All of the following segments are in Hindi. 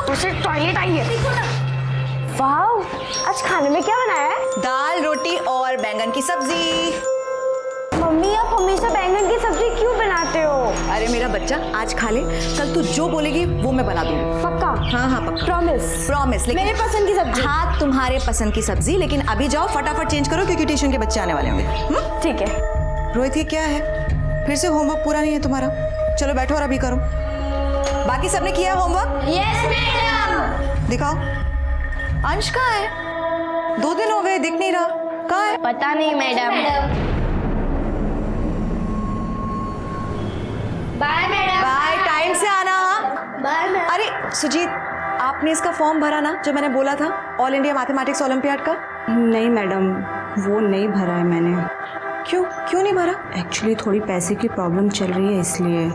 उसे टॉयलेट आई है। वाओ, आज खाने में क्या बनाया है? दाल, रोटी और बैंगन की सब्जी। मम्मी आप हमेशा बैंगन की सब्जी क्यों बनाते हो? अरे मेरा बच्चा, आज खा ले, कल तू जो बोलेगी वो मैं बना दूंगी। पक्का? हाँ हाँ पक्का। प्रॉमिस? प्रॉमिस। मेरे पसंद की सब्जी। हाँ तुम्हारे पसंद की सब्जी, लेकिन अभी जाओ फटाफट चेंज करो क्योंकि ट्यूशन के बच्चे आने वाले होंगे। ठीक है। रोहित ये क्या है? फिर से होमवर्क पूरा नहीं है तुम्हारा? चलो बैठो और अभी करो। बाकी सबने किया होमवर्क? Yes madam. दिखाओ। अंश कहाँ है? 2 दिन हो गए, दिख नहीं रहा। कहाँ है? पता नहीं madam. Bye madam. Bye, time से आना। Bye madam. अरे सुजीत, आपने इसका फॉर्म भरा ना जो मैंने बोला था, ऑल इंडिया मैथमेटिक्स ओलंपियाड का? नहीं मैडम, वो नहीं भरा है मैंने। क्यों नहीं भरा? एक्चुअली थोड़ी पैसे की प्रॉब्लम चल रही है इसलिए।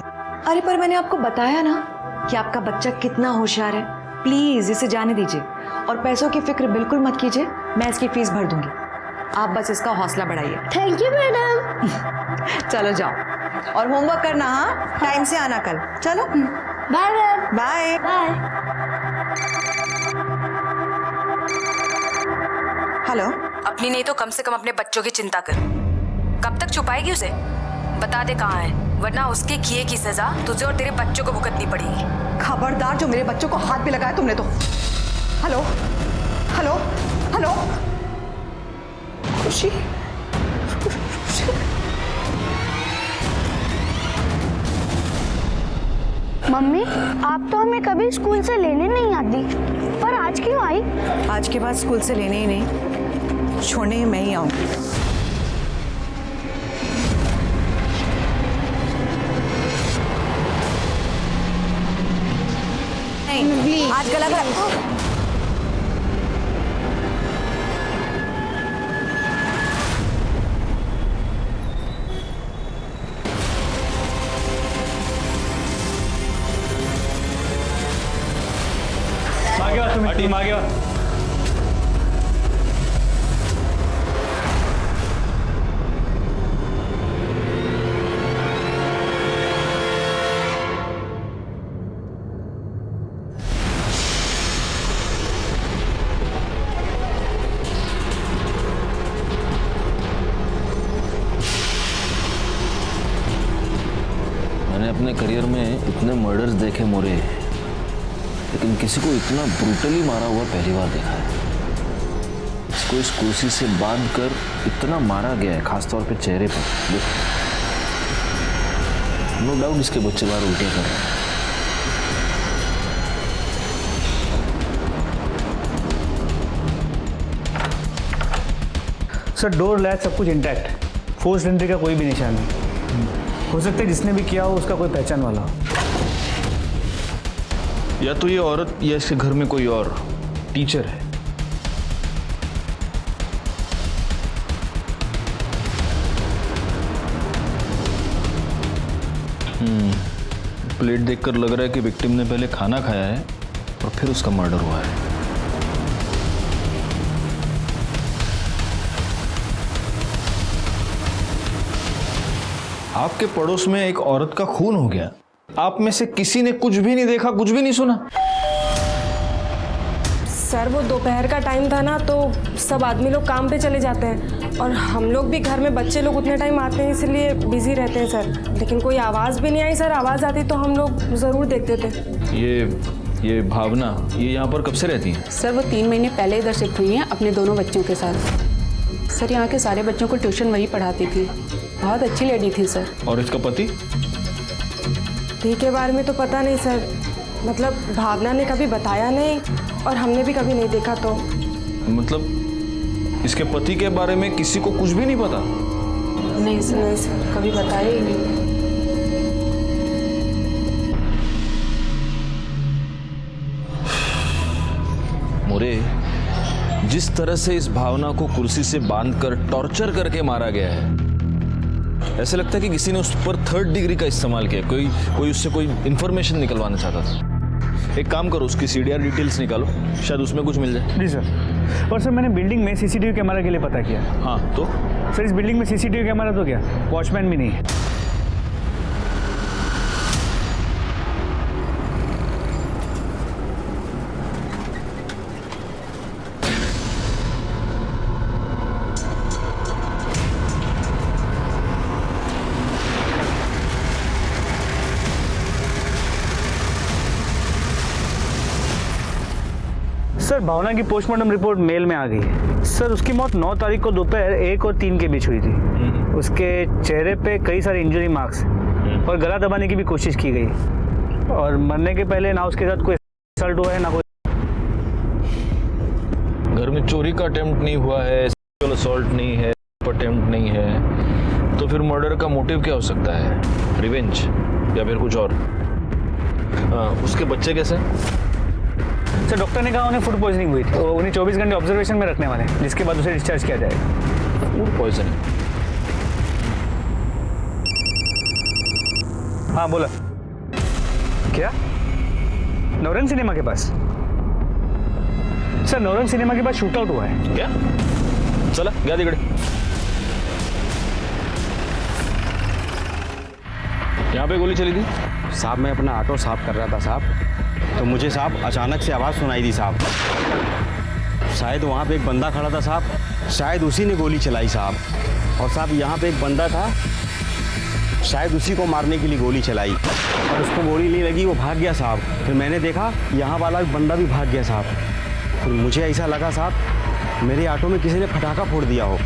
अरे पर मैंने आपको बताया ना कि आपका बच्चा कितना होशियार है। प्लीज इसे जाने दीजिए और पैसों की फिक्र बिल्कुल मत कीजिए, मैं इसकी फीस भर दूंगी। आप बस इसका हौसला बढ़ाइए। Thank you madam. चलो जाओ और होमवर्क करना। हाँ टाइम से आना कल। चलो bye ma'am. Bye. Bye. Hello. अपनी नहीं तो कम से कम अपने बच्चों की चिंता कर। कब तक छुपाएगी उसे? बता दे कहाँ है, वरना उसके किए की सजा तुझे और तेरे बच्चों को भुगतनी पड़ेगी। खबरदार, जो मेरे बच्चों को हाथ भी लगाया तुमने तो। Hello hello hello. खुशी, मम्मी आप तो हमें कभी स्कूल से लेने नहीं आती, पर आज क्यों आई? आज के बाद स्कूल से लेने ही नहीं, छोड़ने ही मैं ही आऊंगी। नहीं, आज गला खराब। टीम आ गया। मैंने अपने करियर में इतने मर्डर्स देखे मोरे, लेकिन किसी को इतना ब्रूटली मारा हुआ पहली बार देखा है। इसको इस कुर्सी से बांध कर इतना मारा गया है, खासतौर पे चेहरे पर। नो डाउट इसके बच्चे बाहर उल्टियां कर रहे हैं। सर डोर लैच सब कुछ इंटैक्ट, फोर्स एंट्री का कोई भी निशान नहीं। हो सकता है जिसने भी किया हो उसका कोई पहचान वाला हो। या तो ये औरत या इसके घर में कोई और टीचर है। प्लेट देखकर लग रहा है कि विक्टिम ने पहले खाना खाया है और फिर उसका मर्डर हुआ है। आपके पड़ोस में एक औरत का खून हो गया, आप में से किसी ने कुछ भी नहीं देखा, कुछ भी नहीं सुना? सर वो दोपहर का टाइम था ना, तो सब आदमी लोग काम पे चले जाते हैं और हम लोग भी घर में, बच्चे लोग उतने टाइम आते हैं इसलिए बिजी रहते हैं सर। लेकिन कोई आवाज़ भी नहीं आई सर, आवाज़ आती तो हम लोग ज़रूर देखते थे। ये भावना, ये यहाँ पर कब से रहती है? सर वो 3 महीने पहले इधर शिफ्ट हुई हैं अपने दोनों बच्चों के साथ। सर यहाँ के सारे बच्चों को ट्यूशन वही पढ़ाती थी, बहुत अच्छी लेडी थी सर। और इसका पति? पति के बारे में तो पता नहीं सर, मतलब भावना ने कभी बताया नहीं और हमने भी कभी नहीं देखा। तो मतलब इसके पति के बारे में किसी को कुछ भी नहीं पता? नहीं सर, कभी बताया ही नहीं। मोरे, जिस तरह से इस भावना को कुर्सी से बांधकर टॉर्चर करके मारा गया है, ऐसे लगता है कि किसी ने उस पर 3rd डिग्री का इस्तेमाल किया। कोई उससे कोई इंफॉर्मेशन निकलवाना चाहता था। एक काम करो, उसकी CDR डिटेल्स निकालो, शायद उसमें कुछ मिल जाए। जी सर। और सर मैंने बिल्डिंग में CCTV कैमरा के लिए पता किया। हाँ तो सर इस बिल्डिंग में CCTV कैमरा तो क्या, वॉचमैन भी नहीं है। सर भावना की पोस्टमार्टम रिपोर्ट मेल में आ गई है। सर उसकी मौत 9 तारीख को दोपहर 1 और 3 के बीच हुई थी। उसके चेहरे पे कई सारे इंजरी मार्क्स और गला दबाने की भी कोशिश की गई, और मरने के पहले ना उसके साथ कोई असल्ट हुआ है ना कोई। घर में चोरी का अटेम्प्ट नहीं हुआ है, सेक्सुअल असॉल्ट नहीं है, अटेम्प्ट नहीं है, तो फिर मर्डर का मोटिव क्या हो सकता है? रिवेंज या फिर कुछ और? उसके बच्चे कैसे? सर डॉक्टर ने कहा उन्हें फूड पॉइजनिंग हुई थी, तो उन्हें 24 घंटे ऑब्जर्वेशन में रखने वाले हैं, जिसके बाद उसे डिस्चार्ज किया जाएगा। Food poisoning? हाँ बोला। क्या? नवरंग सिनेमा के पास? सर नवरंग सिनेमा के पास शूट आउट हुआ है। क्या? चला गया तिकडे। यहाँ पे गोली चली थी? साहब मैं अपना ऑटो साफ कर रहा था साहब, तो मुझे साहब अचानक से आवाज़ सुनाई दी साहब। शायद वहाँ पे एक बंदा खड़ा था साहब, शायद उसी ने गोली चलाई साहब। और साहब यहाँ पे एक बंदा था, शायद उसी को मारने के लिए गोली चलाई, और उसको गोली नहीं लगी, वो भाग गया साहब। फिर मैंने देखा यहाँ वाला एक बंदा भी भाग गया साहब। फिर मुझे ऐसा लगा साहब मेरे ऑटो में किसी ने पटाखा फोड़ दिया हो।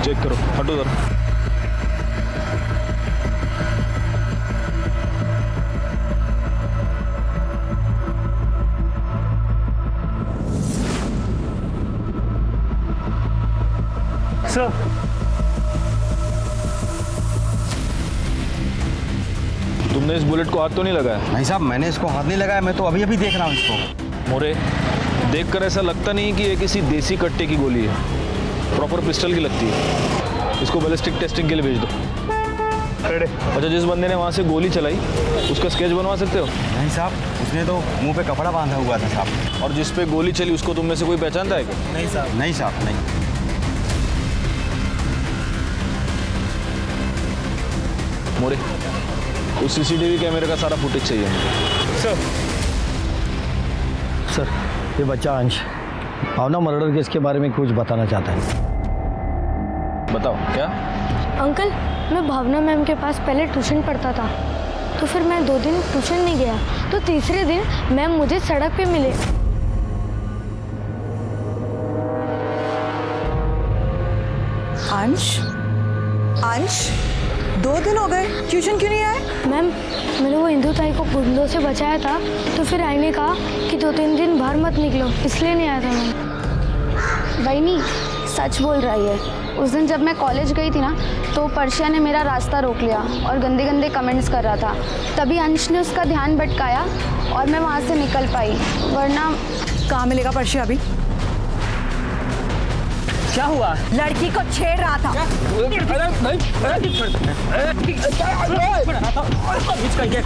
चेक करो, हटो जरा। सर तुमने इस बुलेट को हाथ तो नहीं लगाया? नहीं साहब मैंने इसको हाथ नहीं लगाया, मैं तो अभी अभी देख रहा हूँ इसको। मोरे, देखकर ऐसा लगता नहीं कि ये किसी देसी कट्टे की गोली है, प्रॉपर पिस्टल की लगती है। इसको बैलिस्टिक टेस्टिंग के लिए भेज दो। अच्छा, जिस बंदे ने वहाँ से गोली चलाई उसका स्केच बनवा सकते हो? नहीं साहब, उसने तो मुंह पे कपड़ा बांधा हुआ था साहब। और जिस पे गोली चली उसको तुम में से कोई पहचानता है क्या? नहीं साहब, नहीं साहब, नहीं। मोरे, उस सीसीटीवी कैमरे का सारा फुटेज चाहिए मुझे। सर ये बच्चा अंश भावना मर्डर केस के बारे में कुछ बताना चाहता है। बताओ क्या? अंकल मैं भावना मैम के पास पहले ट्यूशन पढ़ता था, तो फिर मैं 2 दिन ट्यूशन नहीं गया, तो तीसरे दिन मैम मुझे सड़क पे मिले। अंश, अंश 2 दिन हो गए, ट्यूशन क्यों नहीं आए? मैम मैंने वो हिंदू ताई को गुंडों से बचाया था, तो फिर आई ने कहा कि 2-3 दिन बाहर मत निकलो, इसलिए नहीं आया था मैम। बहनी सच बोल रही है। उस दिन जब मैं कॉलेज गई थी ना, तो पर्शिया ने मेरा रास्ता रोक लिया और गंदे गंदे कमेंट्स कर रहा था। तभी अंश ने उसका ध्यान भटकाया और मैं वहाँ से निकल पाई, वरना। कहाँ मिलेगा पर्शिया अभी? क्या हुआ? लड़की को छेड़ रहा था।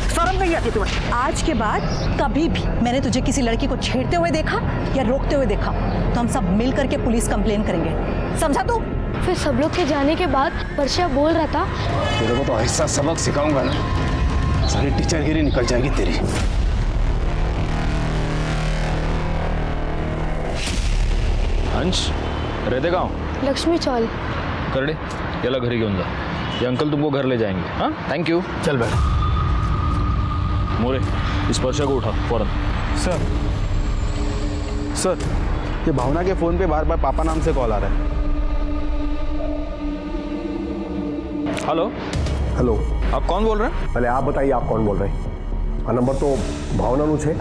शर्म नहीं आती तुम्हें? आज के बाद कभी भी मैंने तुझे किसी लड़की को छेड़ते हुए देखा या रोकते हुए देखा तो हम सब मिल करके पुलिस कंप्लेन करेंगे, समझा तू? फिर सब लोग के जाने के बाद पर्शिया बोल रहा था, तेरे को तो ऐसा सबक सिखाऊंगा ना, सारी टीचरगिरी निकल जाएगी तेरी। अंश रहते गाँव? लक्ष्मी चौल। करडे याला घरी घेऊन जा, ये अंकल तुमको घर ले जाएंगे। हाँ थैंक यू। चल बैठ। मोरे, इस पर्चा को उठा फौरन। सर ये भावना के फोन पे बार बार पापा नाम से कॉल आ रहा है। हेलो हेलो, आप कौन बोल रहे हैं? पहले आप बताइए आप कौन बोल रहे हैं? नंबर तो भावना नु छे।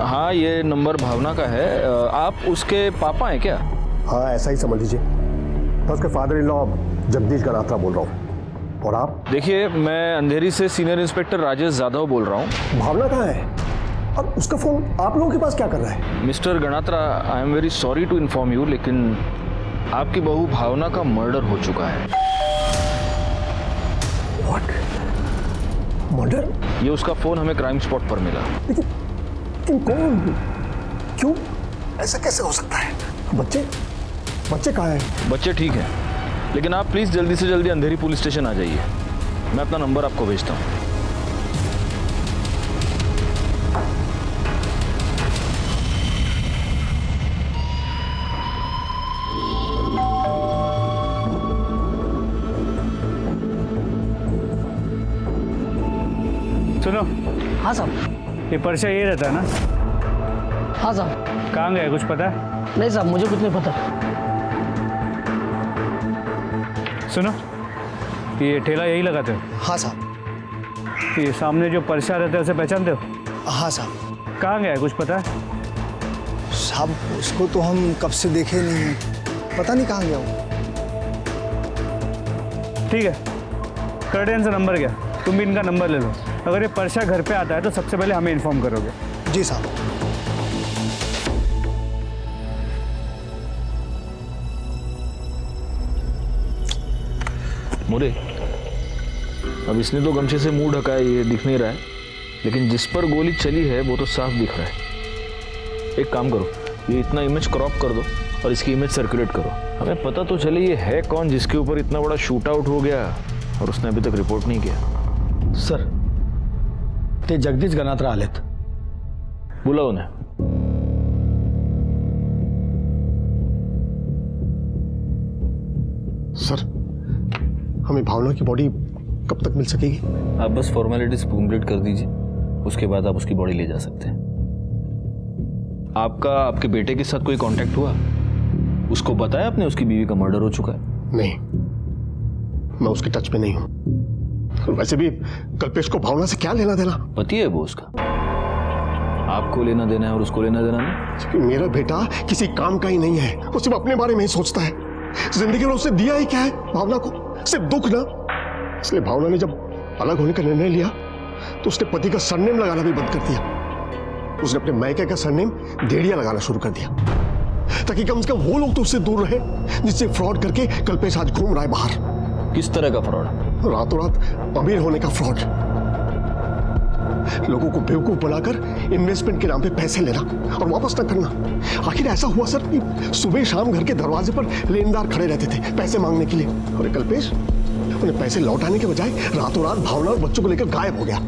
हाँ ये नंबर भावना का है। आप उसके पापा हैं क्या? हाँ ऐसा ही समझ लीजिए, मैं उसके father in law Jagdish Ganatra बोल रहा हूँ। और आप? देखिए मैं अंधेरी से सीनियर इंस्पेक्टर राजेश यादव बोल रहा हूँ। भावना कहाँ है और उसका फोन आप लोगों के पास क्या कर रहा है? Mister Ganatra, I am very sorry to inform you, लेकिन आपकी बहू भावना का मर्डर हो चुका है। व्हाट? मर्डर? ये उसका फोन हमें क्राइम स्पॉट पर मिला। लेकिन कौन, क्यों, ऐसा कैसे हो सकता है? बच्चे कहाँ हैं? बच्चे ठीक हैं, लेकिन आप प्लीज जल्दी से जल्दी अंधेरी पुलिस स्टेशन आ जाइए। मैं अपना नंबर आपको भेजता हूँ। सुनो। हाँ साहब। ये पर्चा ये रहता है ना? हाँ साहब। कहाँ गए, कुछ पता है? नहीं साहब, मुझे कुछ नहीं पता। सुनो, ये ठेला यही लगाते हो? हाँ साहब। ये सामने जो परसा रहता है उसे पहचानते हो? हाँ साहब। कहाँ गया है, कुछ पता है? साहब उसको तो हम कब से देखे नहीं हैं, पता नहीं कहाँ गया वो। ठीक है, कर्टेन से नंबर क्या, तुम भी इनका नंबर ले लो। अगर ये परसा घर पे आता है तो सबसे पहले हमें इन्फॉर्म करोगे। जी साहब। मोरे, अब इसने तो गमछे से मुंह ढका है, ये दिख नहीं रहा है, लेकिन जिस पर गोली चली है वो तो साफ दिख रहा है। एक काम करो, ये इतना इमेज क्रॉप कर दो और इसकी इमेज सर्कुलेट करो, हमें पता तो चले ये है कौन जिसके ऊपर इतना बड़ा शूट आउट हो गया और उसने अभी तक रिपोर्ट नहीं किया। सर, ते जगदीश गनात्रा आलेत। बुलाओ उन्हें। सर, हमें भावना की बॉडी कब तक मिल सकेगी? आप बस फॉर्मेलिटीज कंप्लीट कर दीजिए, उसके बाद आप उसकी बॉडी ले जा सकते हैं। आपके बेटे के साथ कोई कांटेक्ट हुआ? उसको बताया आपने उसकी बीवी का मर्डर हो चुका है? नहीं, मैं उसके टच में नहीं हूं। वैसे भी कल्पेश को भावना से क्या लेना देना? पति है वो उसका, आपको लेना देना है और उसको लेना देना नहीं। मेरा बेटा किसी काम का ही नहीं है, वो सिर्फ अपने बारे में ही सोचता है। जिंदगी में उसने दिया ही क्या है भावना को? सिर्फ दुख ना। इसलिए भावना ने जब अलग होने का निर्णय लिया तो उसने पति का सरनेम लगाना भी बंद कर दिया। उसने अपने मायके का सरनेम देड़िया लगाना शुरू कर दिया, ताकि कम से कम वो लोग तो उससे दूर रहे जिससे फ्रॉड करके कल्पेश आज घूम रहा है बाहर। किस तरह का फ्रॉड? रातों रात अमीर होने का फ्रॉड, लोगों को बेवकूफ बनाकर इन्वेस्टमेंट के नाम पे पैसे लेना और वापस न करना। आखिर ऐसा हुआ सर कि सुबह शाम घर के दरवाजे पर लेनदार खड़े रहते थे पैसे मांगने के लिए, और कल्पेश उन्हें पैसे लौटाने के बजाय रातों रात भावना और बच्चों को लेकर गायब हो गया।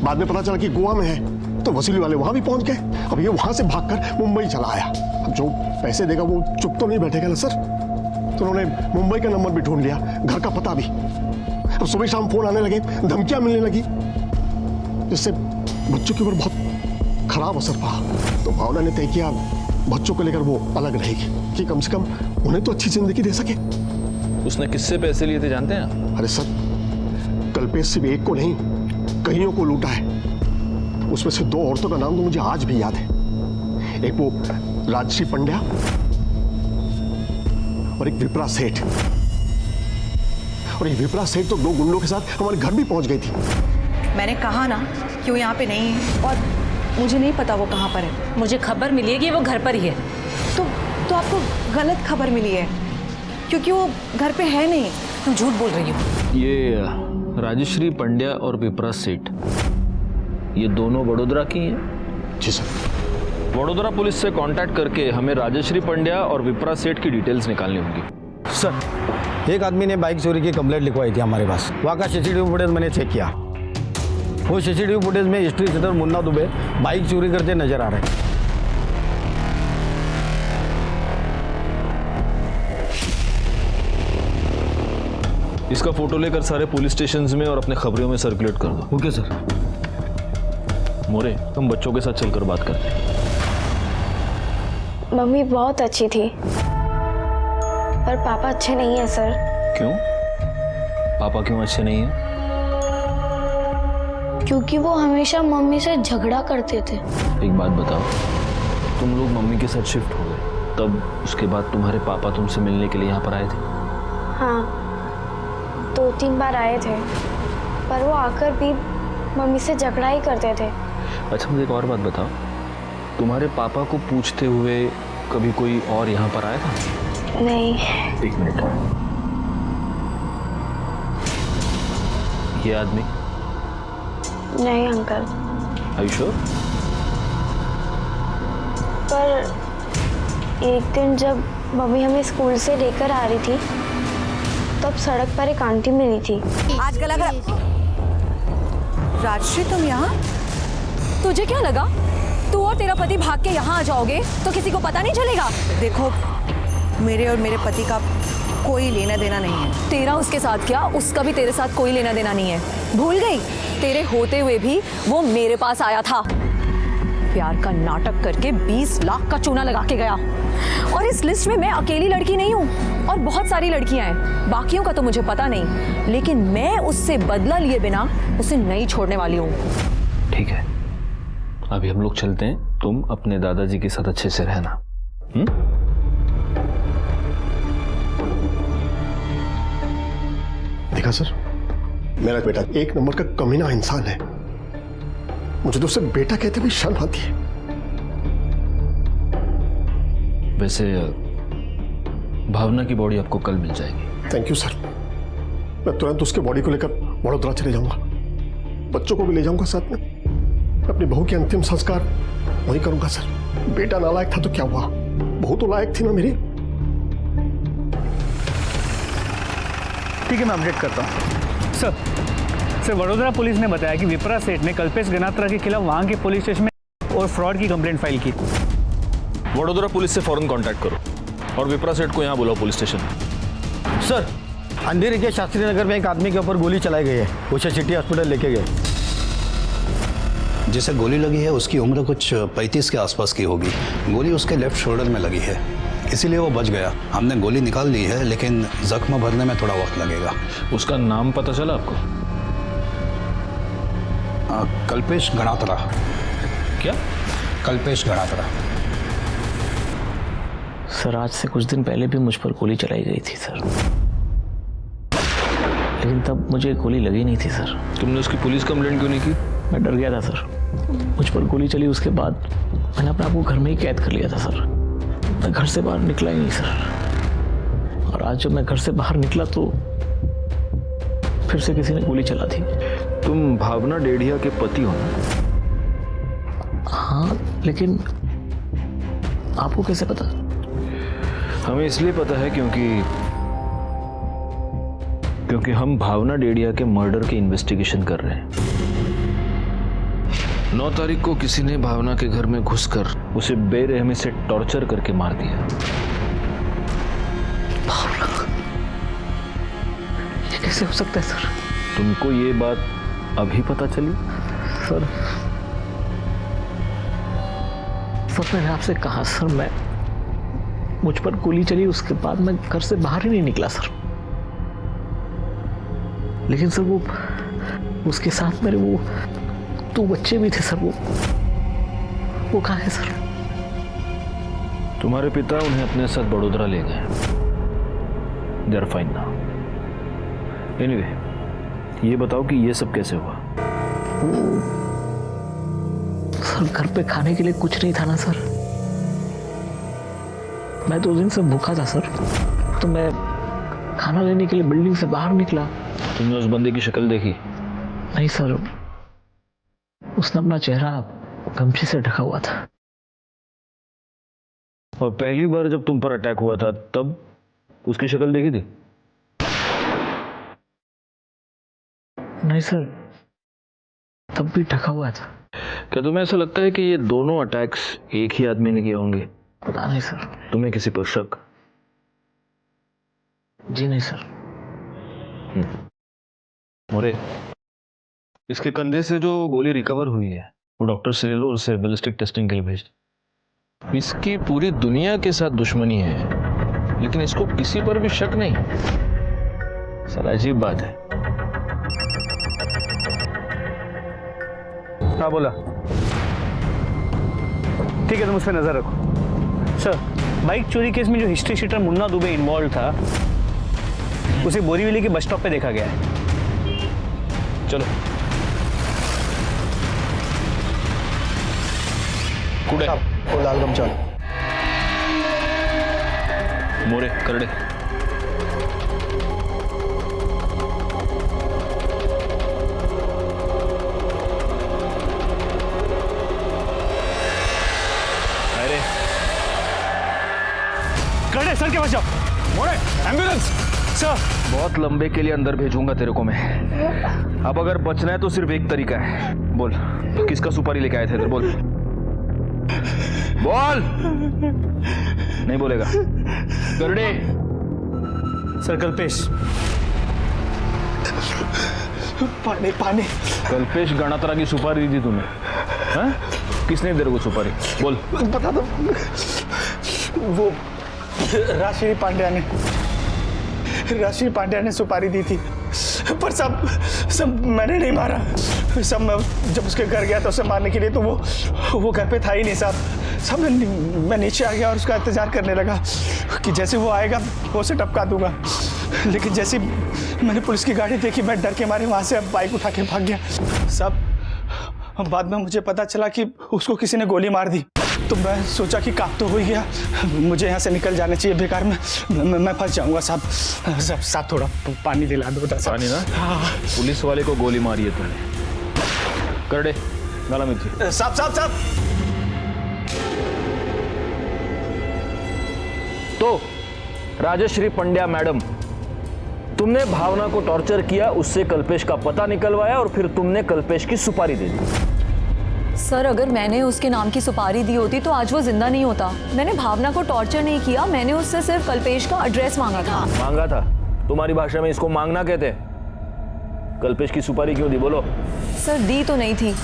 बाद में पता चला कि गोवा में है, तो वसूली वाले वहां भी पहुंच गए। अब ये वहां से भागकर मुंबई चला आया। अब जो पैसे देगा वो चुप तो नहीं बैठेगा ना सर, तो उन्होंने मुंबई का नंबर भी ढूंढ लिया, घर का पता भी। अब सुबह शाम फोन आने लगे, धमकियां मिलने लगी, जिससे बच्चों के ऊपर बहुत खराब असर पड़ा। तो भावना ने तय किया बच्चों को लेकर वो अलग रहेगी, कि कम से कम उन्हें तो अच्छी जिंदगी दे सके। उसने किससे पैसे लिए थे जानते हैं? अरे सर, कल्पेश सिर्फ एक को नहीं कईयों को लूटा है। उसमें से 2 औरतों का नाम तो मुझे आज भी याद है। एक वो राजश्री पंड्या और एक विप्रा सेठ। और ये विप्रा सेठ तो 2 गुंडों के साथ हमारे घर भी पहुंच गई थी। मैंने कहा ना कि वो यहाँ पे नहीं है, और मुझे नहीं पता वो कहाँ पर है। मुझे खबर मिली है कि वो घर पर ही है। तो आपको गलत खबर मिली है, क्योंकि वो घर पे है नहीं। तुम झूठ बोल रही हो। ये राजश्री पंड्या और विप्रा सेठ, ये दोनों वडोदरा की हैं? जी सर। वडोदरा पुलिस से कांटेक्ट करके हमें राजश्री पंड्या और विप्रा सेठ की डिटेल्स निकालनी होंगी। सर, एक आदमी ने बाइक चोरी की कंप्लेंट लिखवाई थी हमारे पास। वहाँ का सीसीटीवी फुटेज मैंने चेक किया। वो सीसीटीवी फुटेज में history sheeter Munna Dubey bike चोरी करते नजर आ रहे हैं। इसका फोटो लेकर सारे पुलिस स्टेशंस में और अपने खबरों में सर्कुलेट कर दो। Okay sir. मोरे, हम बच्चों के साथ चलकर बात करते हैं। मम्मी बहुत अच्छी थी, पर पापा अच्छे नहीं है सर। क्यों? पापा क्यों अच्छे नहीं हैं? क्योंकि वो हमेशा मम्मी से झगड़ा करते थे। एक बात बताओ, तुम लोग मम्मी के साथ शिफ्ट हो गए, तब उसके बाद तुम्हारे पापा तुमसे मिलने के लिए यहाँ पर आए थे? हाँ, 2-3 बार आए थे, पर वो आकर भी मम्मी से झगड़ा ही करते थे। अच्छा, मुझे एक और बात बताओ, तुम्हारे पापा को पूछते हुए कभी कोई और यहाँ पर आया था? नहीं। एक मिनट, ये आदमी? नहीं अंकल। Are you sure? पर एक दिन जब मम्मी हमें स्कूल से लेकर आ रही थी, तब सड़क पर एक आंटी मिली थी। आजकल अगर राजश्री तुम यहाँ? तुझे क्या लगा तू और तेरा पति भाग के यहाँ आ जाओगे तो किसी को पता नहीं चलेगा? देखो, मेरे और मेरे पति का कोई लेना देना नहीं है। तेरा उसके साथ क्या, उसका भी तेरे साथ कोई लेना देना नहीं है। भूल गई? तेरे होते हुए भी वो मेरे पास आया था। प्यार का नाटक करके 20 लाख का चूना लगा के गया। और इस लिस्ट में मैं अकेली लड़की नहीं हूँ और बहुत सारी लड़कियां हैं, बाकियों का तो मुझे पता नहीं, लेकिन मैं उससे बदला लिए बिना उसे नहीं छोड़ने वाली हूँ। ठीक है, अभी हम लोग चलते हैं, तुम अपने दादाजी के साथ अच्छे से रहना। देखा सर, मेरा बेटा एक नंबर का कमीना इंसान है। मुझे तो उसे बेटा कहते हुए शर्म आती है। वैसे भावना की बॉडी आपको कल मिल जाएगी। Thank you sir. मैं तुरंत उसके बॉडी को लेकर वडोदरा चले जाऊंगा, बच्चों को भी ले जाऊंगा साथ में। अपनी बहू के अंतिम संस्कार वही करूंगा सर। बेटा नालायक था तो क्या हुआ, बहू तो लायक थी ना मेरी। ठीक है, मैं अपडेट करता हूँ। सर, वडोदरा पुलिस ने बताया कि विप्रा सेठ ने कल्पेश गनात्रा के खिलाफ वहां के पुलिस स्टेशन में और फ्रॉड की कंप्लेंट फाइल की। वडोदरा पुलिस से फौरन कांटेक्ट करो और विप्रा सेठ को यहाँ बुलाओ पुलिस स्टेशन। सर, अंधेरी के शास्त्री नगर में एक आदमी के ऊपर गोली चलाई गई है, उसे सिटी हॉस्पिटल लेके गए। जिसे गोली लगी है उसकी उम्र कुछ 35 के आसपास की होगी। गोली उसके लेफ्ट शोल्डर में लगी है, इसीलिए वो बच गया। हमने गोली निकाल ली है, लेकिन जख्म भरने में थोड़ा वक्त लगेगा। उसका नाम पता चला आपको? कल्पेश गणात्रा। क्या? कल्पेश गणात्रा। सर, आज से कुछ दिन पहले भी मुझ पर गोली चलाई गई थी सर, लेकिन तब मुझे गोली लगी नहीं थी सर। तुमने उसकी पुलिस कंप्लेंट क्यों नहीं की? मैं डर गया था सर। मुझ पर गोली चली उसके बाद मैंने अपने आप को घर में ही कैद कर लिया था सर। मैं घर से बाहर निकला ही नहीं सर। और आज जब मैं घर से बाहर निकला तो फिर से किसी ने गोली चला दी। तुम भावना डेढ़िया के पति हो ना? हाँ, लेकिन आपको कैसे पता? हमें इसलिए पता है क्योंकि हम भावना डेढ़िया के मर्डर की इन्वेस्टिगेशन कर रहे हैं। 9 तारीख को किसी ने भावना के घर में घुसकर उसे बेरहमी से टॉर्चर करके मार दिया। भावना, ये कैसे हो सकता है सर? तुमको ये बात अभी पता चली? सर, मैंने आपसे कहा सर, मुझ पर गोली चली उसके बाद मैं घर से बाहर ही नहीं निकला सर। लेकिन सर उसके साथ मेरे वो 2 बच्चे भी थे सर। वो कहाँ है सर? तुम्हारे पिता उन्हें अपने साथ बड़ोदरा ले गए। They are fine now. Anyway, ये बताओ कि ये सब कैसे हुआ? सर, घर पे खाने के लिए कुछ नहीं था ना सर। मैं 2 दिन से भूखा था सर, तो मैं खाना लेने के लिए बिल्डिंग से बाहर निकला। तुमने उस बंदे की शक्ल देखी? नहीं सर, उसने अपना चेहरा गमछे से ढका हुआ था। और पहली बार जब तुम पर अटैक हुआ था तब उसकी शक्ल देखी थी? नहीं सर, तब भी ढका हुआ था। क्या तुम्हें ऐसा लगता है कि ये दोनों अटैक्स एक ही आदमी ने किए होंगे? पता नहीं सर। तुम्हें किसी पर शक? जी नहीं सर। मोरे, इसके कंधे से जो गोली रिकवर हुई है वो डॉक्टर से ले लो, उसे बैलिस्टिक टेस्टिंग के लिए भेज दो। इसकी पूरी दुनिया के साथ दुश्मनी है, लेकिन इसको किसी पर भी शक नहीं। सर, अजीब बात है। हाँ, बोला। ठीक है, तुम उस पर नजर रखो। सर, बाइक चोरी केस में जो history sheeter Munna Dubey involve था, उसे बोरीवली के बस स्टॉप पे देखा गया है। चलो। कुड़े लाल गमछा मोरे करड़े। अरे करड़े, सर के पास जाओ। मोरे, एम्बुलेंस। सर, बहुत लंबे के लिए अंदर भेजूंगा तेरे को मैं। अब अगर बचना है तो सिर्फ एक तरीका है। बोल, किसका सुपारी लेके आए थे इधर? बोल बोल। नहीं बोलेगा? करड़े। सर, कल्पेश। पानी। कल्पेश गणात्रा की सुपारी दी थी तुम्हें? हाँ? किसने तेरे को सुपारी? बोल। बता दो। वो राशि पांड्या ने सुपारी दी थी, पर सब मैंने नहीं मारा। सब मैं जब उसके घर गया तो उसे मारने के लिए, तो वो घर पे था ही नहीं साहब। मैं नीचे आ गया और उसका इंतजार करने लगा कि जैसे वो आएगा वो उसे टपका दूंगा। लेकिन जैसे मैंने पुलिस की गाड़ी देखी, मैं डर के मारे वहाँ से बाइक उठा के भाग गया साहब। बाद में मुझे पता चला कि उसको किसी ने गोली मार दी, तो मैं सोचा कि काम तो हो ही गया, मुझे यहाँ से निकल जाना चाहिए, बेकार में मैं फंस जाऊँगा साहब। साहब थोड़ा पानी दिला दो। पानी ना? हाँ। पुलिस वाले को गोली मारी है तुमने? कर दे गाला मिर्ची। साहब तो राजश्री पंड्या मैडम, तुमने भावना को टॉर्चर किया, उससे कल्पेश का पता निकलवाया और फिर तुमने कल्पेश की सुपारी दे दी। सर, अगर मैंने उसके नाम की सुपारी दी होती तो आज वो जिंदा नहीं होता। मैंने भावना को टॉर्चर नहीं किया, मैंने उससे सिर्फ कल्पेश का एड्रेस मांगा था। मांगा था? तुम्हारी भाषा में इसको मांगना कहते हैं। कल्पेश की सुपारी क्यों दी, बोलो? सर, दी तो नहीं थी,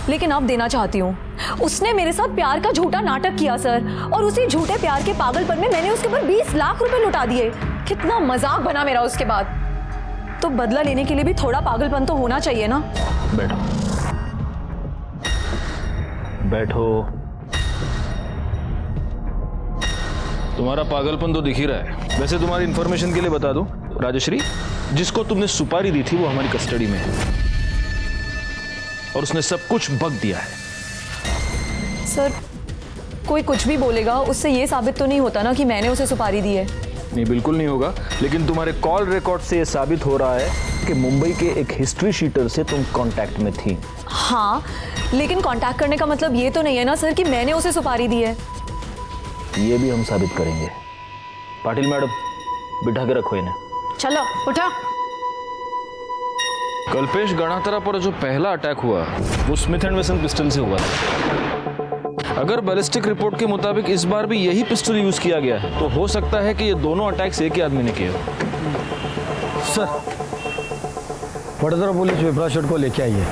लेकिन अब देना चाहती हूँ। उसने मेरे साथ प्यार का झूठा नाटक किया सर, और उसी झूठे प्यार के पागलपन में मैंने उसके ऊपर 20 लाख रुपए लुटा दिए। कितना मजाक बना मेरा उसके बाद। तो बदला लेने के लिए भी थोड़ा पागलपन तो होना चाहिए ना। बैठो बैठो। तुम्हारा पागलपन तो दिख ही रहा है। वैसे तुम्हारी इंफॉर्मेशन के लिए बता दूं, राजश्री, जिसको तुमने सुपारी दी थी वो हमारी कस्टडी में है और उसने सब कुछ बक दिया है। सर, कोई कुछ भी बोलेगा, उससे ये साबित तो नहीं होता ना कि मैंने उसे सुपारी दी है। नहीं, बिल्कुल नहीं होगा, लेकिन तुम्हारे कॉल रिकॉर्ड से ये साबित हो रहा है कि मुंबई के एक हिस्ट्री शीटर से तुम कांटेक्ट में थी। हाँ, लेकिन कांटेक्ट करने का मतलब ये तो नहीं है ना सर कि मैंने उसे सुपारी दी है। ये भी हम साबित करेंगे। पाटिल मैडम, बिठा के रखो इन्हें। चलो उठा। कल्पेश गणात्रा पर जो पहला अटैक हुआ वो स्मिथ एंड वेसन पिस्टल से हुआ था। अगर बैलिस्टिक रिपोर्ट के मुताबिक इस बार भी यही पिस्टल यूज किया गया है, तो हो सकता है कि ये दोनों अटैक्स एक ही आदमी ने किए। सर, वडोदरा पुलिस विप्रा शेठ को लेके आई है।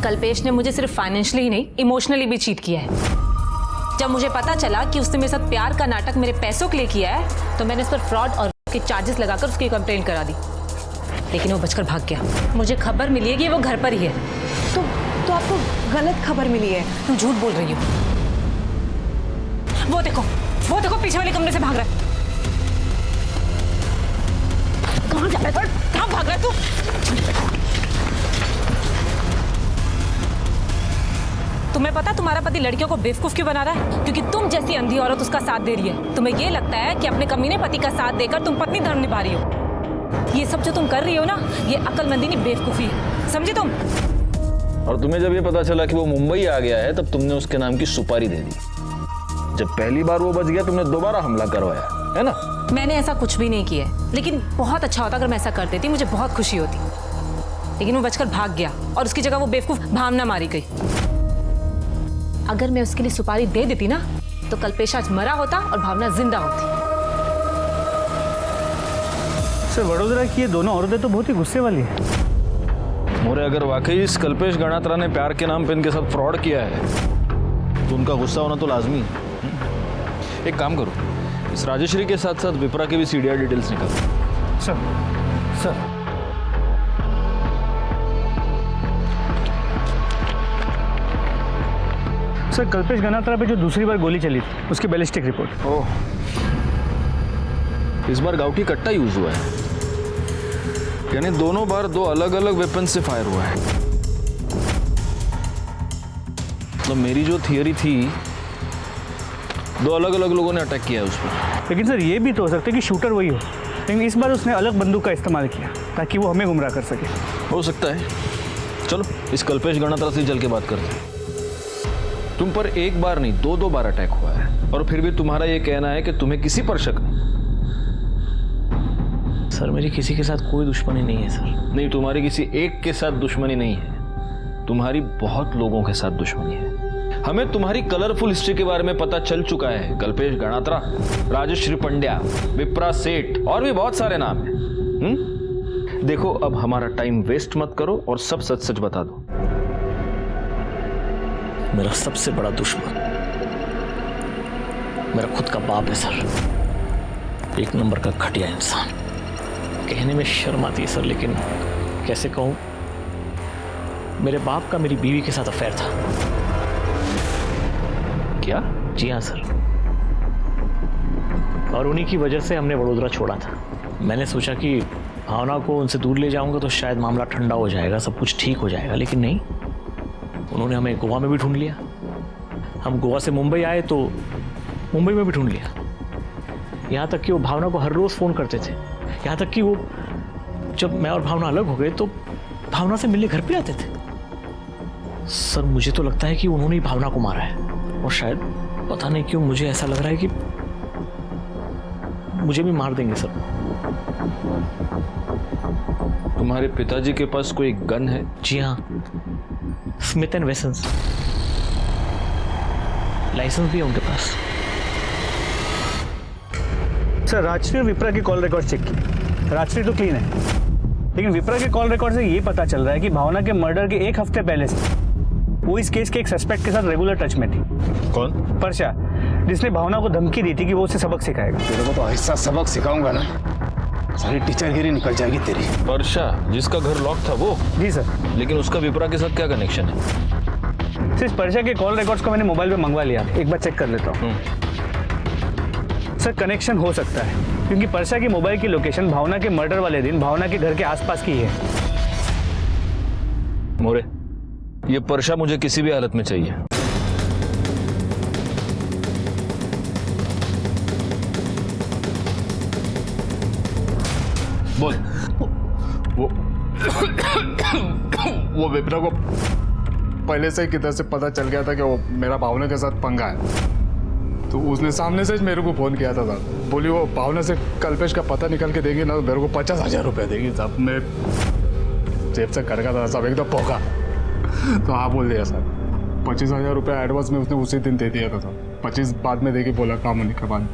कल्पेश ने मुझे सिर्फ फाइनेंशियली ही नहीं, इमोशनली भी चीट किया है। जब मुझे पता चला कि उसने मेरे साथ प्यार का नाटक मेरे पैसों के लिए किया है, तो मैंने उस पर फ्रॉड और के चार्जेस लगाकर उसकी कंप्लेंट करा दी, लेकिन वो बचकर भाग गया। मुझे खबर मिली है कि वो घर पर ही है। तो आपको गलत खबर मिली है। तुम झूठ बोल रही हो। वो देखो पीछे वाले कमरे से भाग रहा है। कहाँ जा रहा है? कहाँ भाग रहा है तू? तुम्हें पता तुम्हारा पति लड़कियों को बेवकूफ क्यों बना रहा है? क्योंकि तुम जैसी अंधी औरत उसका साथ दे रही है। तुम्हें ये लगता है कि अपने कमीने पति का साथ देकर तुम पत्नी धर्म निभा रही हो। ये सब जो तुम कर रही हो ना, ये अक्लमंदी नहीं, बेवकूफी है। समझे तुम? और तुम्हें जब ये पता चला कि वो मुंबई आ गया है, तब तुमने उसके नाम की सुपारी दे दी। जब पहली बार वो बच गया, तुमने दोबारा हमला करवाया, है ना? मैंने ऐसा कुछ भी नहीं किया, लेकिन बहुत अच्छा होता अगर मैं ऐसा कर देती, मुझे बहुत खुशी होती। लेकिन वो बचकर भाग गया और उसकी जगह वो बेवकूफ भावना मारी गई। अगर मैं उसके लिए सुपारी दे देती ना, तो कल्पेश आज मरा होता और भावना जिंदा होती। सर, वडोदरा की ये दोनों औरतें तो बहुत ही गुस्से वाली है। मोरे, अगर वाकई इस कल्पेश गणात्रा ने प्यार के नाम पे इनके साथ फ्रॉड किया है, तो उनका गुस्सा होना तो लाजमी है। एक काम करो, इस राजश्री के साथ साथ विप्रा के भी सीडीआर डिटेल्स निकालो। सर सर, कल्पेश गणात्रा पे जो दूसरी बार गोली चली थी, उसकी बैलिस्टिक रिपोर्ट। ओह, इस बार गाउठी कट्टा यूज हुआ है, यानी दोनों बार दो अलग अलग वेपन से फायर हुआ है। तो मेरी जो थियरी थी, दो अलग अलग लोगों ने अटैक किया है उस पर। लेकिन सर, ये भी तो हो सकता है कि शूटर वही हो, लेकिन इस बार उसने अलग बंदूक का इस्तेमाल किया ताकि वो हमें गुमराह कर सके। हो सकता है। चलो, इस कल्पेश गणात्रा से चल के बात करते हैं। तुम पर एक बार नहीं, दो बार अटैक हुआ है, और फिर भी तुम्हारा ये कहना है कि तुम्हें किसी पर शक नहीं। सर, मेरी किसी के साथ कोई दुश्मनी नहीं है सर। नहीं, तुम्हारी किसी एक के साथ दुश्मनी नहीं है, तुम्हारी बहुत लोगों के साथ दुश्मनी है। हमें तुम्हारी कलरफुल हिस्ट्री के बारे में पता चल चुका है। कल्पेश गणात्रा, राजश्री पंड्या, विप्रा सेठ और भी बहुत सारे नाम हैं। देखो, अब हमारा टाइम वेस्ट मत करो और सब सच सच बता दो। मेरा सबसे बड़ा दुश्मन मेरा खुद का बाप है सर। एक नंबर का घटिया इंसान। कहने में शर्म आती है सर, लेकिन कैसे कहूं, मेरे बाप का मेरी बीवी के साथ अफेयर था। क्या? जी हाँ सर, और उन्हीं की वजह से हमने वडोदरा छोड़ा था। मैंने सोचा कि भावना को उनसे दूर ले जाऊंगा तो शायद मामला ठंडा हो जाएगा, सब कुछ ठीक हो जाएगा, लेकिन नहीं, उन्होंने हमें गोवा में भी ढूंढ लिया। हम गोवा से मुंबई आए तो मुंबई में भी ढूंढ लिया। यहाँ तक कि वो भावना को हर रोज़ फ़ोन करते थे। यहाँ तक कि वो जब मैं और भावना अलग हो गए तो भावना से मिलने घर पे आते थे। सर मुझे तो लगता है कि उन्होंने ही भावना को मारा है, और शायद पता नहीं क्यों मुझे ऐसा लग रहा है कि मुझे भी मार देंगे सर। तुम्हारे पिताजी के पास कोई गन है? जी हाँ, स्मिथ एंड वेसन्स, लाइसेंस भी है उनके पास। सर राजश्री और विप्रा की कॉल रिकॉर्ड चेक की। राजश्री तो क्लीन है, लेकिन विप्रा के कॉल रिकॉर्ड से ये पता चल रहा है कि भावना के मर्डर के एक हफ्ते पहले से वो इस केस के एक सस्पेक्ट के साथ रेगुलर टच में थी। कौन? परशा, जिसने भावना को धमकी दी थी कि वो उसे सबक सिखाएगा। तेरे को तो ऐसा सबक सिखाऊंगा ना, सारी टीचरगिरी निकल जाएगी तेरी। वर्षा, जिसका घर लॉक था वो? जी सर। लेकिन उसका विप्रा के साथ क्या कनेक्शन है? सिर्फ परशा के कॉल रिकॉर्ड्स को मैंने मोबाइल पे मंगवा लिया, एक बार चेक कर लेता हूँ। सर कनेक्शन हो सकता है, क्योंकि परशा की मोबाइल की लोकेशन भावना के मर्डर वाले दिन भावना के घर के आसपास की है। मोरे, ये परशा मुझे किसी भी हालत में चाहिए। बोल। वो विप्रा को पहले से किधर से पता चल गया था कि वो मेरा भावना के साथ पंगा है, तो उसने सामने से मेरे को फोन किया था साहब। बोली वो भावना से कल्पेश का पता निकल के देंगे ना तो मेरे को 50,000 रुपये देगी साहब। मैं जेब से कर था साहब, एकदम पोका। तो हाँ बोल दिया साहब, 25,000 रुपये एडवांस में उसने उसी दिन दे दिया था साहब। 25 बाद में देगी बोला काम होने के बाद।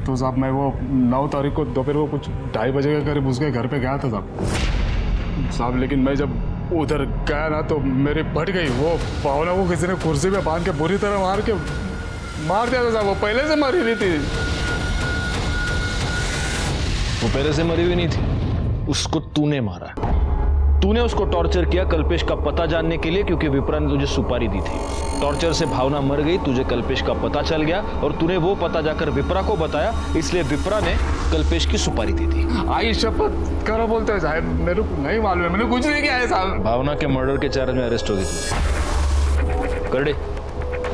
तो साहब मैं वो 9 तारीख को दोपहर को कुछ 2:30 बजे के करीब उसके घर पे गया था साहब। लेकिन मैं जब उधर गया ना तो मेरी फट गई। वो भावना को किसी ने कुर्सी पे बांध के बुरी तरह मार दिया था साहब। वो पहले से मरी हुई थी। वो पहले से मरी हुई नहीं थी, उसको तूने मारा। तूने उसको टॉर्चर किया कल्पेश का पता जानने के लिए, क्योंकि विप्रा ने तुझे सुपारी दी थी। टॉर्चर से भावना मर गई, तुझे कल्पेश का पता चल गया और तूने वो पता जाकर विप्रा को बताया, इसलिए विप्रा ने कल्पेश की सुपारी दी थी। आई शपथ करो बोलते हैं साहब, मेरे को नहीं मालूम है, मैंने कुछ नहीं किया है साहब। भावना के मर्डर के चार्ज में अरेस्ट हो गई करडे।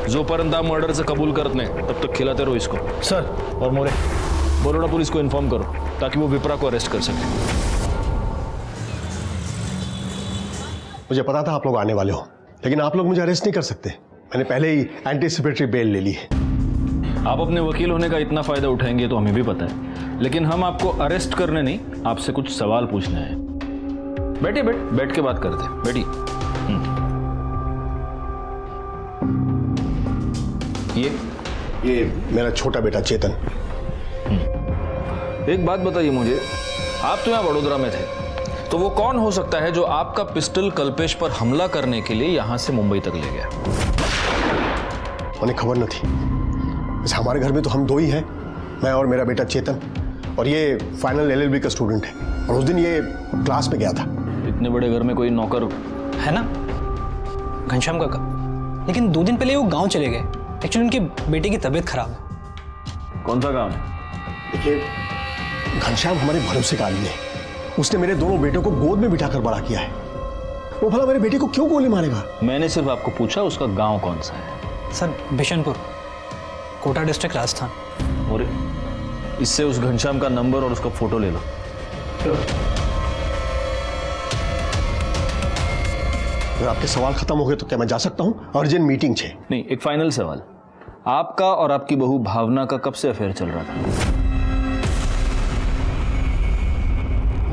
जोपर्यंत आप मर्डर से कबूल करत नहीं तब तक खिलाते रहो इसको। सर और मोरे, बड़ोड़ा पुलिस को इन्फॉर्म करो ताकि वो विप्रा को अरेस्ट कर सके। मुझे पता था आप लोग आने वाले हो, लेकिन आप लोग मुझे अरेस्ट नहीं कर सकते। मैंने पहले ही एंटीसिपेटरी बेल ले ली है। आप अपने वकील होने का इतना फायदा उठाएंगे तो हमें भी पता है, लेकिन हम आपको अरेस्ट करने नहीं, आपसे कुछ सवाल पूछने हैं। बैठिए, बैठ के बात करते हैं। बैठिए। ये मेरा छोटा बेटा चेतन। एक बात बताइए मुझे, आप तो यहाँ वडोदरा में थे, तो वो कौन हो सकता है जो आपका पिस्टल कल्पेश पर हमला करने के लिए यहां से मुंबई तक ले गया? उन्हें खबर न थी। वैसे हमारे घर में तो हम दो ही हैं, मैं और मेरा बेटा चेतन, और ये फाइनल LLB का स्टूडेंट है, और उस दिन ये क्लास में गया था। इतने बड़े घर में कोई नौकर है ना, घनश्याम काका, लेकिन 2 दिन पहले वो गांव चले गए। एक्चुअली उनके बेटे की तबीयत खराब है। कौन सा गांव है? देखिए, घनश्याम हमारे भरोसे का आदमी है। उसने मेरे दोनों बेटों को गोद में बिठाकर बड़ा किया है। वो भला मेरे बेटे को क्यों गोली मारेगा? मैंने सिर्फ आपको पूछा उसका गांव कौन सा है। Sir Bishanpur, Kota district, Rajasthan. और इससे उस घनश्याम का नंबर और उसका फोटो ले लो। अगर आपके सवाल खत्म हो गए तो क्या मैं जा सकता हूं? अर्जेंट मीटिंग है। नहीं, एक फाइनल सवाल, आपका और आपकी बहू भावना का कब से अफेयर चल रहा था?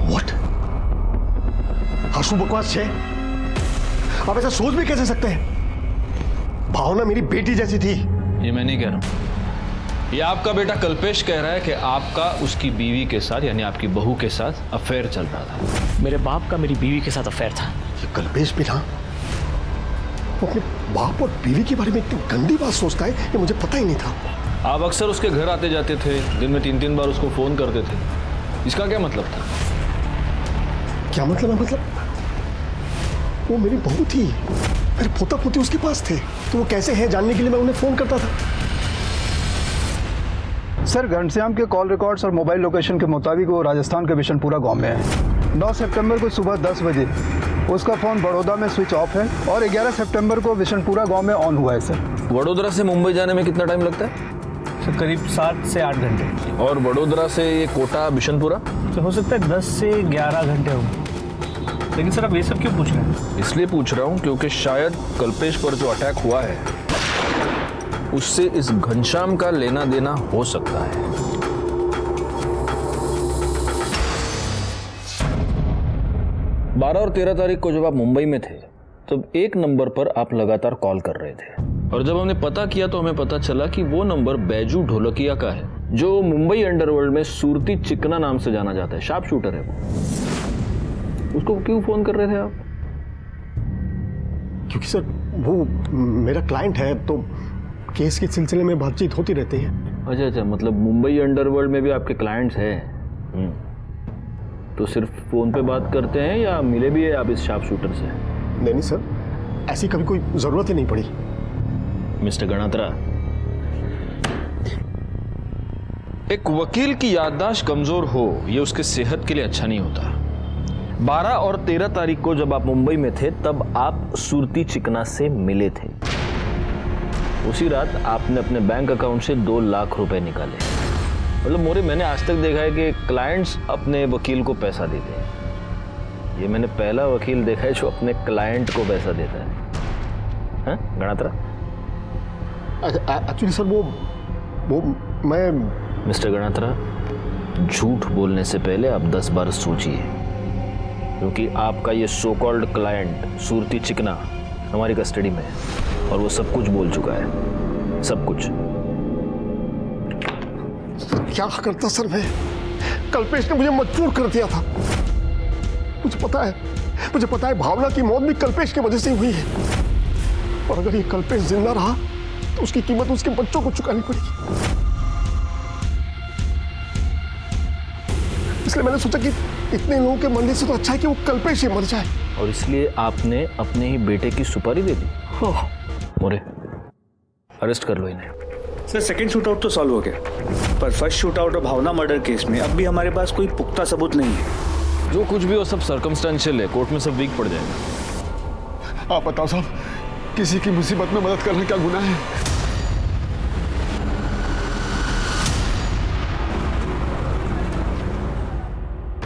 What? आशु बकवास है। आप ऐसा सोच भी कैसे सकते हैं? भावना मेरी बेटी जैसी थी। ये मैं नहीं कह रहा हूं, ये आपका बेटा कल्पेश कह रहा है कि आपका उसकी बीवी के साथ, यानी आपकी बहू के साथ अफेयर चल रहा था। मेरे बाप का मेरी बीवी के साथ अफेयर था। ये कल्पेश भी था। वो अपने बाप और बीवी के बारे में इतनी गंदी बात सोचता है, ये मुझे पता ही नहीं था। आप अक्सर उसके घर आते जाते थे, दिन में 3-3 बार उसको फोन करते थे, इसका क्या मतलब था? क्या मतलब है? मतलब वो मेरी बहू थी, मेरे पोता पोती उसके पास थे, तो वो कैसे हैं जानने के लिए मैं उन्हें फोन करता था। सर, घनश्याम के कॉल रिकॉर्ड्स और मोबाइल लोकेशन के मुताबिक वो राजस्थान के बिशनपुरा गांव में है। 9 सितंबर को सुबह 10 बजे उसका फ़ोन बड़ौदा में स्विच ऑफ है और 11 सितंबर को बिशनपुरा गांव में ऑन हुआ है। सर, वडोदरा से मुंबई जाने में कितना टाइम लगता है? सर करीब 7 से 8 घंटे। और वडोदरा से ये कोटा बिशनपुरा? तो हो सकता है 10 से 11 घंटे हो। लेकिन सर आप ये सब क्यों पूछ रहे हैं? इसलिए पूछ रहा हूँ क्योंकि शायद कल्पेश पर जो अटैक हुआ है उससे इस घनश्याम का लेना देना हो सकता है। बारह और 13 तारीख को जब आप मुंबई में थे तब एक नंबर पर आप लगातार कॉल कर रहे थे, और जब हमने पता किया तो हमें पता चला कि वो नंबर बैजू ढोलकिया का है, जो मुंबई अंडरवर्ल्ड में सूरती चिकना नाम से जाना जाता है, शार्प शूटर है वो। उसको क्यों फोन कर रहे थे आप? क्योंकि सर वो मेरा क्लाइंट है, तो केस के सिलसिले में बातचीत होती रहती है। अच्छा अच्छा, मतलब मुंबई अंडरवर्ल्ड में भी आपके क्लाइंट्स हैं। तो सिर्फ फोन पे बात करते हैं या मिले भी है आप इस शार्प शूटर से? नहीं सर, ऐसी कभी कोई जरूरत ही नहीं पड़ी। मिस्टर गणात्रा, एक वकील की याददाश्त कमजोर हो ये उसके सेहत के लिए अच्छा नहीं होता। 12 और 13 तारीख को जब आप मुंबई में थे तब आप सूरती चिकना से मिले थे। उसी रात आपने अपने बैंक अकाउंट से 2 लाख रुपए निकाले। मतलब मोरे, मैंने आज तक देखा है कि क्लाइंट्स अपने वकील को पैसा देते हैं। ये मैंने पहला वकील देखा है जो अपने क्लाइंट को पैसा देता है। हाँ गणात्रा? एक्चुअली सर वो मैं मिस्टर गणात्रा, झूठ बोलने से पहले आप 10 बार सोचिए, क्योंकि आपका ये सो कॉल्ड क्लाइंट सूरती चिकना हमारी कस्टडी में है और वो सब कुछ बोल चुका है, सब कुछ। क्या करता सर मैं? कल्पेश ने मुझे मजबूर कर दिया था। मुझे पता है भावना की मौत भी कल्पेश की वजह से ही हुई है, और अगर ये कल्पेश जिंदा रहा तो उसकी कीमत उसके बच्चों को चुकानी पड़ेगी। इसलिए मैंने सोचा कि इतने लोगों के मरने से तो अच्छा है कि वो कल्पेश ही मर जाए। और इसलिए आपने अपने ही बेटे की सुपारी दे दी? मोरे, अरेस्ट कर लो इन्हें। सर, सेकंड शूटआउट तो सॉल्व हो गया, पर फर्स्ट शूटआउट और भावना मर्डर केस में अब भी हमारे पास कोई पुख्ता सबूत नहीं है। जो कुछ भी हो सब सर्कमस्टेंशियल है, कोर्ट में सब वीक पड़ जाएगा। आप बताओ साहब, किसी की मुसीबत में मदद करना क्या गुनाह है?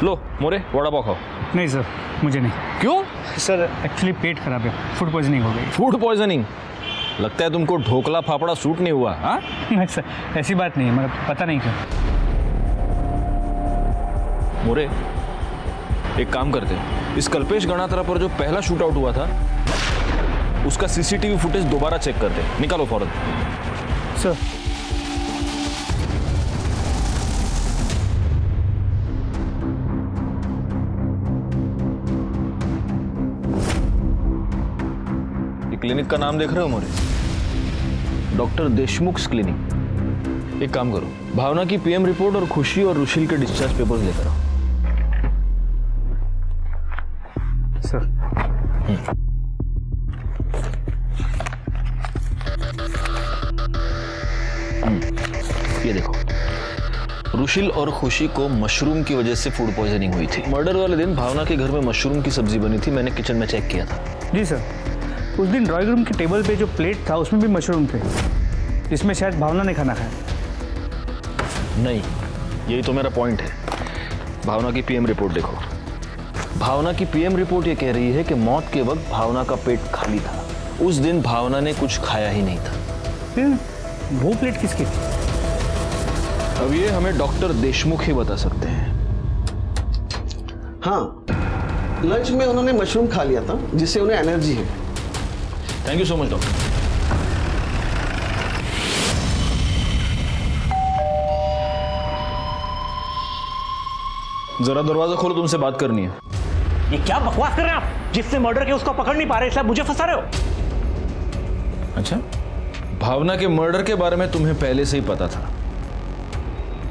लो मोरे, वड़ा पाव खाओ। नहीं सर, मुझे नहीं। क्यों? सर एक्चुअली पेट खराब है, फूड पॉइजनिंग हो गई। Food poisoning? लगता है तुमको ढोकला फाफड़ा सूट नहीं हुआ। हाँ नहीं सर, ऐसी बात नहीं है, मतलब पता नहीं क्यों। मोरे, एक काम करते हैं, इस कल्पेश गणात्रा पर जो पहला शूट आउट हुआ था उसका सीसीटीवी फुटेज दोबारा चेक करते हैं। निकालो फौरन। सर क्लिनिक का नाम देख रहे हो मोरे? Doctor Deshmukh clinic. एक काम करो, भावना की पीएम रिपोर्ट और खुशी और रुशील के डिस्चार्ज पेपर्स लेकर आओ। सर ये देखो, रुशील और खुशी को मशरूम की वजह से फूड पॉइजनिंग हुई थी। मर्डर वाले दिन भावना के घर में मशरूम की सब्जी बनी थी, मैंने किचन में चेक किया था। जी सर, उस दिन ड्राइंग रूम की टेबल पे जो प्लेट था उसमें भी मशरूम थे, जिसमें शायद भावना ने खाना खाया। नहीं, यही तो मेरा पॉइंट है। भावना की पीएम रिपोर्ट देखो। भावना की पीएम रिपोर्ट ये कह रही है कि मौत के वक्त भावना का पेट खाली था। उस दिन भावना ने कुछ खाया ही नहीं था। फिर वो प्लेट किसकी थी? अब ये हमें डॉक्टर देशमुख ही बता सकते हैं। हाँ, लंच में उन्होंने मशरूम खा लिया था, जिससे उन्हें एनर्जी है। Thank you so much doctor. जरा दरवाजा खोलो, तुमसे बात करनी है। ये क्या बकवास कर रहे हैं आप? जिसने मर्डर किया उसको पकड़ नहीं पा रहे, इसलिए मुझे फंसा रहे हो। अच्छा, भावना के मर्डर के बारे में तुम्हें पहले से ही पता था,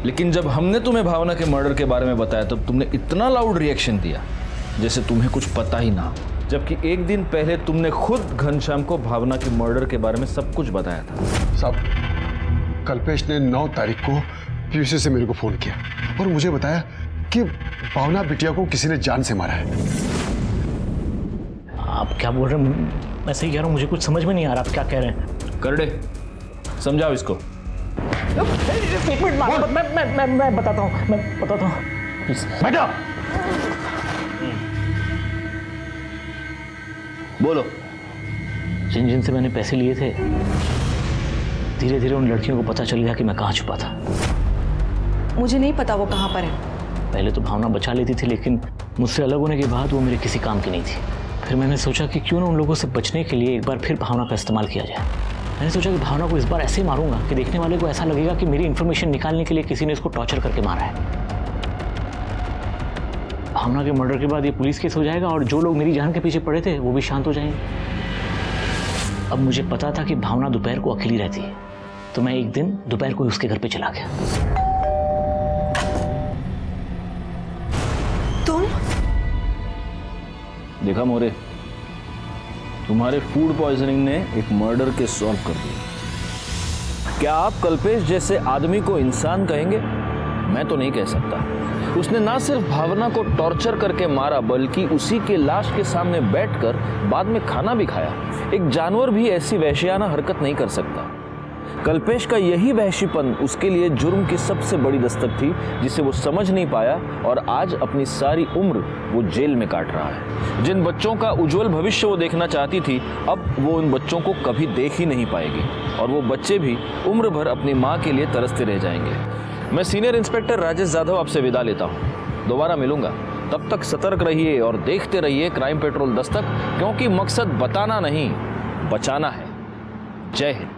लेकिन जब हमने तुम्हें भावना के मर्डर के बारे में बताया तब तुमने इतना लाउड रिएक्शन दिया जैसे तुम्हें कुछ पता ही ना हो, जबकि एक दिन पहले तुमने खुद घनश्याम को भावना के मर्डर के बारे में सब कुछ बताया था। साहब, कल्पेश ने 9 तारीख को पीयूसी से मेरे को फोन किया और मुझे बताया कि भावना बिटिया को किसी ने जान से मारा है। आप क्या बोल रहे हैं? मैं सही कह रहा हूँ, मुझे कुछ समझ में नहीं आ रहा आप क्या कह रहे हैं। करडे, समझाओ इसको। एक मिनट, मैं बताता हूँ, बैठो। बोलो। जिन जिन से मैंने पैसे लिए थे, धीरे धीरे उन लड़कियों को पता चल गया कि मैं कहाँ छुपा था। मुझे नहीं पता वो कहाँ पर है। पहले तो भावना बचा लेती थी, लेकिन मुझसे अलग होने के बाद वो मेरे किसी काम की नहीं थी। फिर मैंने सोचा कि क्यों ना उन लोगों से बचने के लिए एक बार फिर भावना का इस्तेमाल किया जाए। मैंने सोचा कि भावना को इस बार ऐसे मारूंगा कि देखने वाले को ऐसा लगेगा कि मेरी इन्फॉर्मेशन निकालने के लिए किसी ने इसको टॉर्चर करके मारा है। भावना के मर्डर के बाद ये पुलिस केस हो जाएगा और जो लोग मेरी जान के पीछे पड़े थे वो भी शांत हो जाएंगे। अब मुझे पता था कि भावना दोपहर को अकेली रहती है, तो मैं एक दिन दोपहर को उसके घर पे चला गया। तुम? देखा मोरे, तुम्हारे फूड पॉइजनिंग ने एक मर्डर केस सॉल्व कर दिया। क्या आप कल्पेश जैसे आदमी को इंसान कहेंगे? मैं तो नहीं कह सकता। उसने ना सिर्फ भावना को टॉर्चर करके मारा, बल्कि उसी के लाश के सामने बैठकर बाद में खाना भी खाया। एक जानवर भी ऐसी वहशियाना हरकत नहीं कर सकता। कल्पेश का यही वहशीपन उसके लिए जुर्म की सबसे बड़ी दस्तक थी, जिसे वो समझ नहीं पाया और आज अपनी सारी उम्र वो जेल में काट रहा है। जिन बच्चों का उज्जवल भविष्य वो देखना चाहती थी, अब वो उन बच्चों को कभी देख ही नहीं पाएगी और वो बच्चे भी उम्र भर अपनी माँ के लिए तरसते रह जाएंगे। मैं सीनियर इंस्पेक्टर राजेश जाधव आपसे विदा लेता हूँ। दोबारा मिलूंगा, तब तक सतर्क रहिए और देखते रहिए क्राइम पेट्रोल दस्तक, क्योंकि मकसद बताना नहीं, बचाना है। जय हिंद।